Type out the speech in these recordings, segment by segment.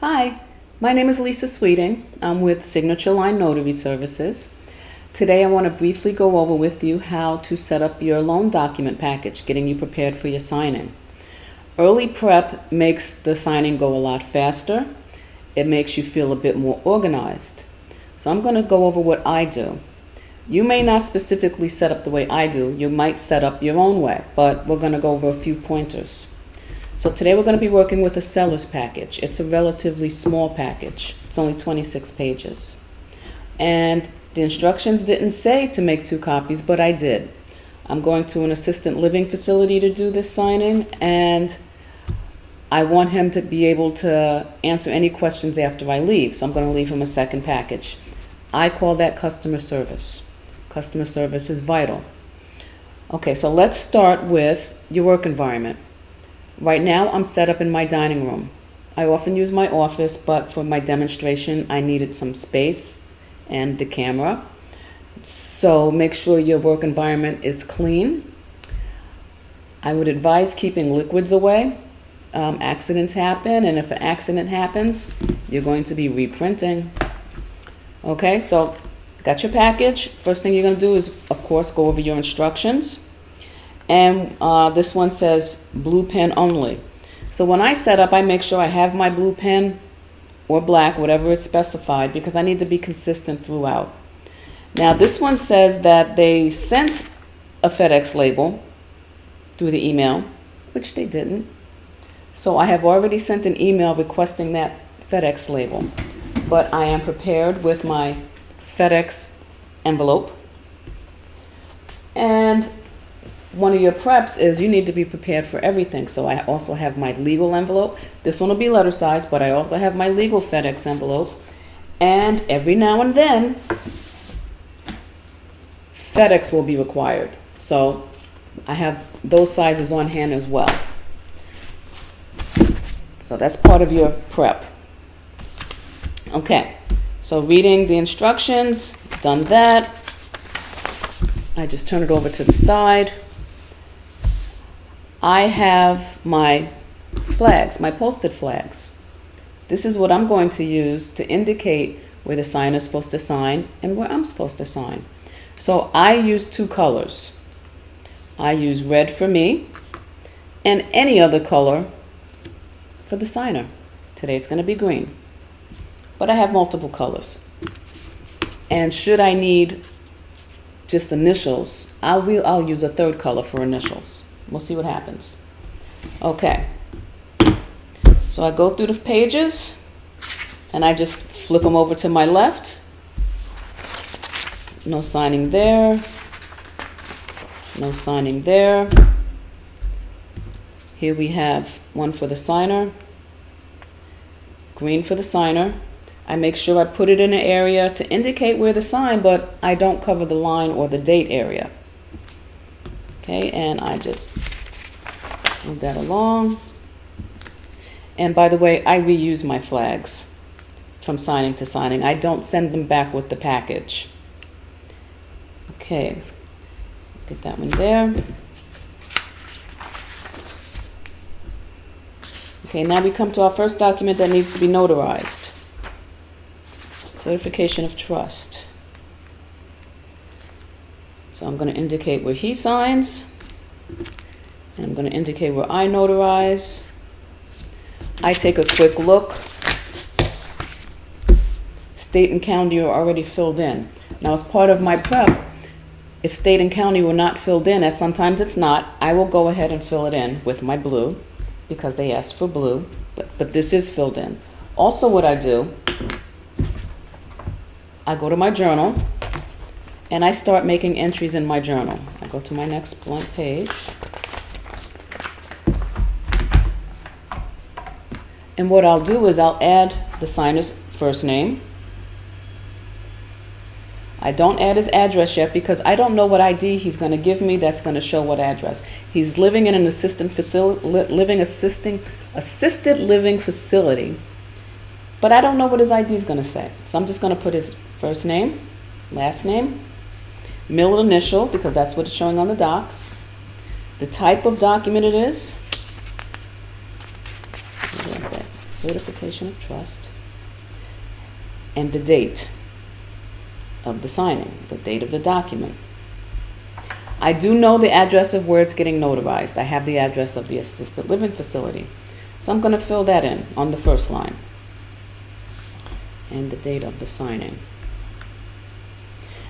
Hi, my name is Lisa Sweeting. I'm with Signature Line Notary Services. Today I want to briefly go over with you how to set up your loan document package, getting you prepared for your signing. Early prep makes the signing go a lot faster. It makes you feel a bit more organized. So I'm going to go over what I do. You may not specifically set up the way I do. You might set up your own way, but we're going to go over a few pointers. So today we're going to be working with a seller's package. It's a relatively small package. It's only 26 pages. And the instructions didn't say to make 2 copies, but I did. I'm going to an assisted living facility to do this signing, and I want him to be able to answer any questions after I leave. So I'm going to leave him a second package. I call that customer service. Customer service is vital. Okay, so let's start with your work environment. Right now, I'm set up in my dining room. I often use my office, but for my demonstration, I needed some space and the camera. So make sure your work environment is clean. I would advise keeping liquids away. Accidents happen, and if an accident happens, you're going to be reprinting. Okay, so got your package. First thing you're going to do is, of course, go over your instructions. And this one says blue pen only. So when I set up, I make sure I have my blue pen or black, whatever is specified, because I need to be consistent throughout. Now this one says that they sent a FedEx label through the email, which they didn't. So I have already sent an email requesting that FedEx label, but I am prepared with my FedEx envelope. And one of your preps is you need to be prepared for everything. So I also have my legal envelope. This one will be letter size, but I also have my legal FedEx envelope. And every now and then, FedEx will be required. So I have those sizes on hand as well. So that's part of your prep. Okay, so reading the instructions, done that. I just turn it over to the side. I have my flags, my posted flags. This is what I'm going to use to indicate where the signer is supposed to sign and where I'm supposed to sign. So I use 2 colors. I use red for me and any other color for the signer. Today it's going to be green, but I have multiple colors. And should I need just initials, I'll use a 3rd color for initials. We'll see what happens. Okay. So I go through the pages and I just flip them over to my left. No signing there. No signing there. Here we have one for the signer. Green for the signer. I make sure I put it in an area to indicate where to sign, but I don't cover the line or the date area. Okay, and I just move that along. And by the way, I reuse my flags from signing to signing. I don't send them back with the package. Okay, get that one there. Okay, now we come to our first document that needs to be notarized. Certification of trust. So I'm going to indicate where he signs, and I'm going to indicate where I notarize. I take a quick look. State and county are already filled in. Now, as part of my prep, if state and county were not filled in, as sometimes it's not, I will go ahead and fill it in with my blue, because they asked for blue, but this is filled in. Also, what I do, I go to my journal, and I start making entries in my journal. I go to my next blank page. And what I'll do is I'll add the signer's first name. I don't add his address yet because I don't know what ID he's going to give me that's going to show what address. He's living in an assisted living facility, but I don't know what his ID is going to say. So I'm just going to put his first name, last name, middle initial, because that's what it's showing on the docs, the type of document it is. What did I say? certification of trust, and the date of the signing, the date of the document. I do know the address of where it's getting notarized. I have the address of the assisted living facility. So I'm going to fill that in on the first line. And the date of the signing.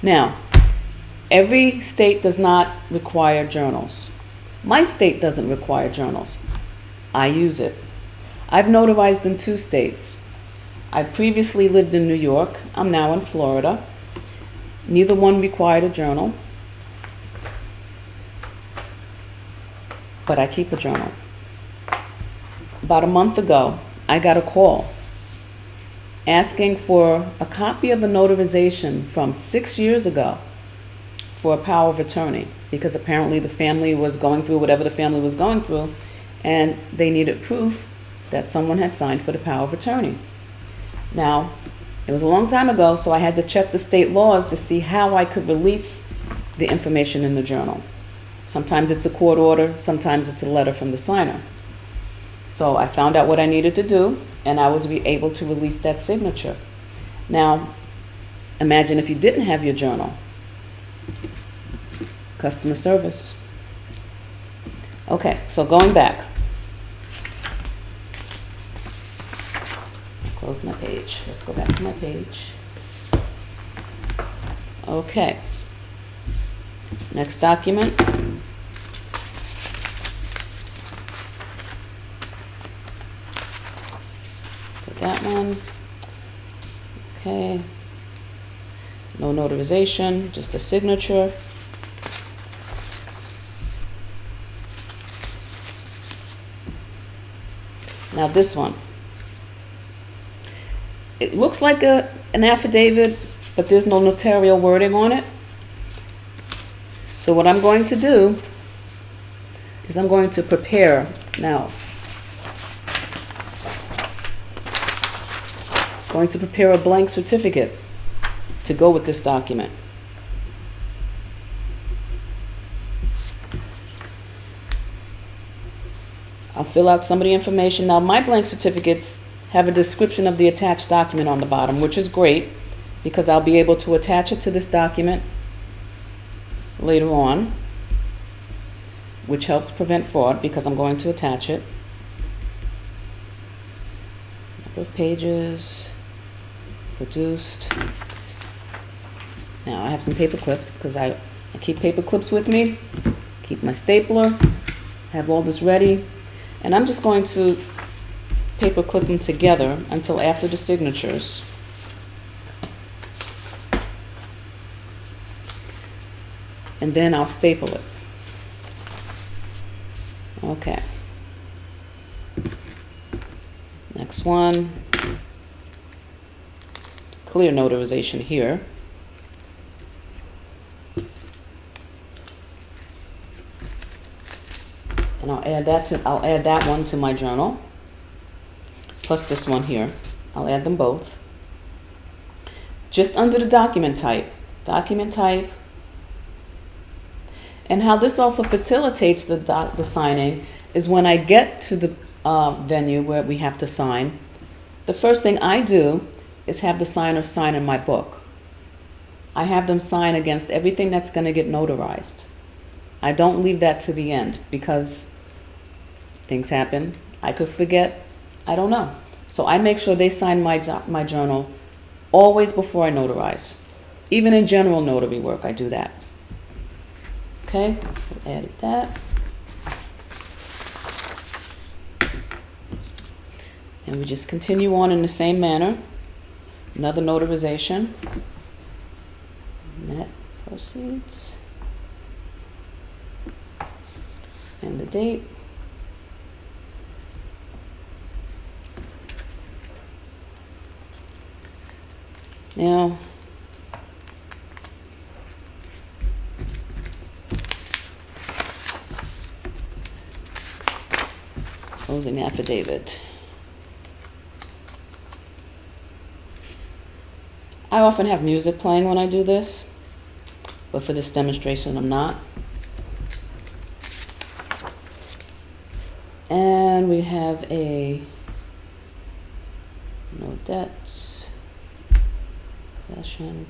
Now, every state does not require journals. My state doesn't require journals. I use it. I've notarized in 2 states. I previously lived in New York. I'm now in Florida. Neither one required a journal, but I keep a journal. About a month ago, I got a call asking for a copy of a notarization from 6 years ago for a power of attorney, because apparently the family was going through whatever the family was going through, and they needed proof that someone had signed for the power of attorney. Now, it was a long time ago, so I had to check the state laws to see how I could release the information in the journal. Sometimes it's a court order, sometimes it's a letter from the signer. So I found out what I needed to do, and I was able to release that signature. Now, imagine if you didn't have your journal. Customer service. Okay, so going back. Close my page. Let's go back to my page. Okay. Next document. That one. Okay. No notarization, just a signature. Now this one. It looks like an affidavit, but there's no notarial wording on it. So what I'm going to do is I'm going to prepare now. Going to prepare a blank certificate to go with this document. I'll fill out some of the information. Now, my blank certificates have a description of the attached document on the bottom, which is great because I'll be able to attach it to this document later on, which helps prevent fraud because I'm going to attach it. Number of pages. Produced. Now I have some paper clips because I keep paper clips with me, keep my stapler, have all this ready, and I'm just going to paper clip them together until after the signatures. And then I'll staple it. Okay. Next one. Clear notarization here. And I'll add that one to my journal. Plus this one here. I'll add them both. Just under the document type. Document type. And how this also facilitates the signing is when I get to the venue where we have to sign, the first thing I do is have the signer sign in my book. I have them sign against everything that's going to get notarized. I don't leave that to the end because things happen. I could forget. I don't know. So I make sure they sign my journal always before I notarize. Even in general notary work, I do that. Okay, so added that. And we just continue on in the same manner. Another notarization. Net proceeds. And the date. Now, closing affidavit. I often have music playing when I do this, but for this demonstration I'm not. And we have a No debts. Possession.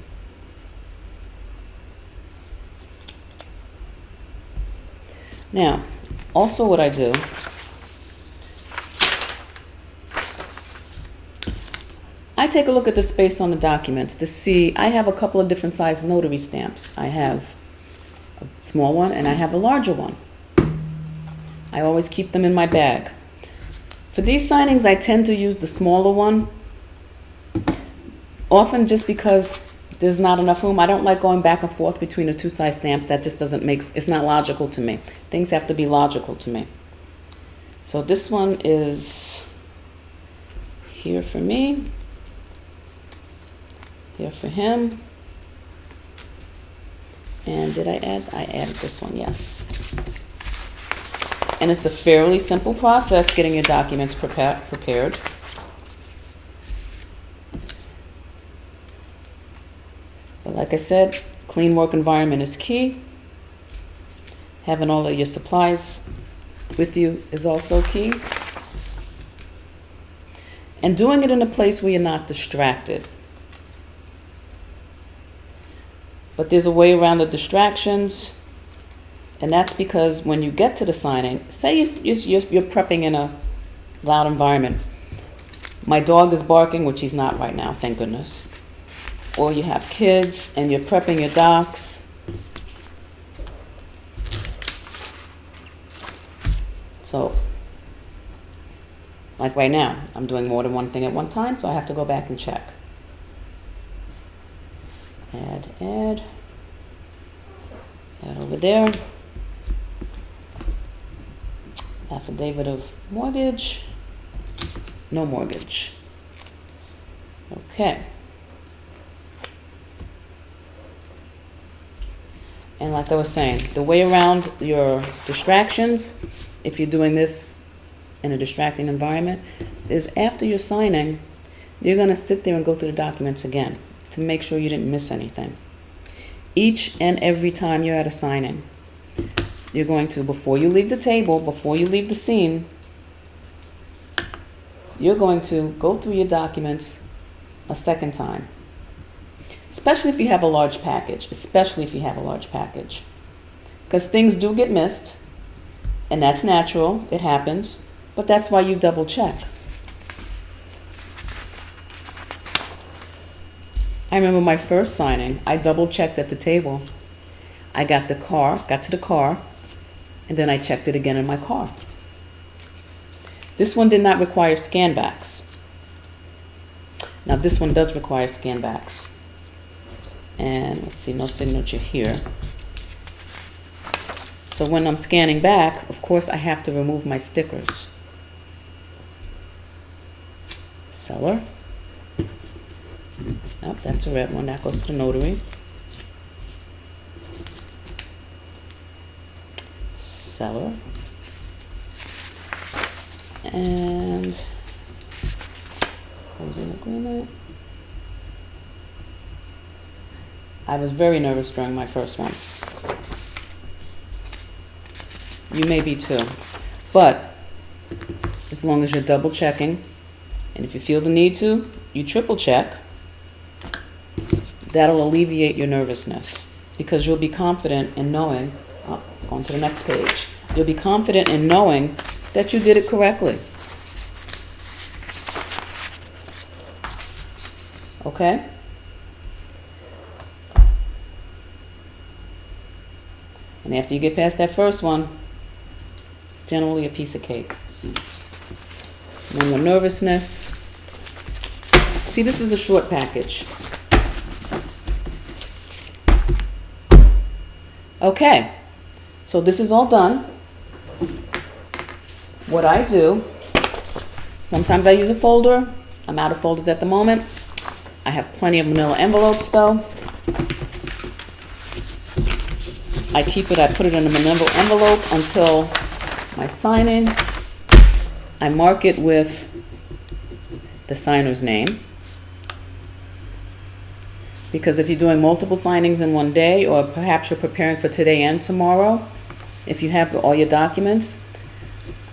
Now, also what I do, I take a look at the space on the documents to see. I have a couple of different size notary stamps. I have a small one and I have a larger one. I always keep them in my bag. For these signings, I tend to use the smaller one, often just because there's not enough room. I don't like going back and forth between the two size stamps. That just doesn't make, it's not logical to me. Things have to be logical to me. So this one is here for me, here for him. And did I add? I added this one, yes. And it's a fairly simple process getting your documents prepared. But like I said, clean work environment is key. Having all of your supplies with you is also key. And doing it in a place where you're not distracted. But there's a way around the distractions. And that's because when you get to the signing, say you're prepping in a loud environment. My dog is barking, which he's not right now, thank goodness. Or you have kids and you're prepping your docs. So, like right now, I'm doing more than one thing at one time, so I have to go back and check. Add over there. Affidavit of mortgage, no mortgage. Okay. And like I was saying, the way around your distractions, if you're doing this in a distracting environment, is after you're signing, you're going to sit there and go through the documents again to make sure you didn't miss anything. Each and every time you're at a signing, you're going to, before you leave the table, before you leave the scene, you're going to go through your documents a second time. Especially if you have a large package, Because things do get missed, and that's natural, it happens, but that's why you double check. I remember my first signing, I double checked at the table. I got to the car, and then I checked it again in my car. This one did not require scan backs. Now this one does require scan backs. And let's see, no signature here. So when I'm scanning back, of course I have to remove my stickers. Seller. Oh, that's a red one, that goes to the notary. Seller. And closing agreement. I was very nervous during my first one. You may be too. But as long as you're double checking, and if you feel the need to, you triple check, that'll alleviate your nervousness because you'll be confident in knowing, on to the next page, you'll be confident in knowing that you did it correctly. Okay? And after you get past that first one, it's generally a piece of cake. No more nervousness. See, this is a short package. Okay, so this is all done. What I do, sometimes I use a folder. I'm out of folders at the moment. I have plenty of manila envelopes though. I put it in a manila envelope until my signing. I mark it with the signer's name. Because if you're doing multiple signings in one day, or perhaps you're preparing for today and tomorrow, if you have all your documents,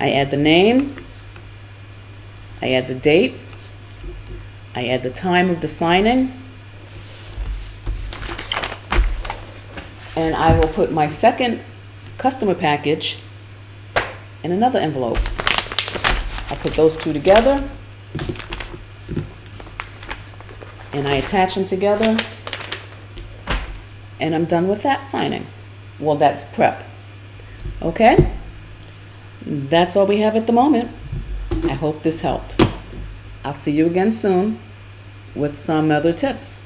I add the name, I add the date, I add the time of the signing, and I will put my second customer package in another envelope. I put those two together, and I attach them together, and I'm done with that signing. Well, that's prep. Okay? That's all we have at the moment. I hope this helped. I'll see you again soon with some other tips.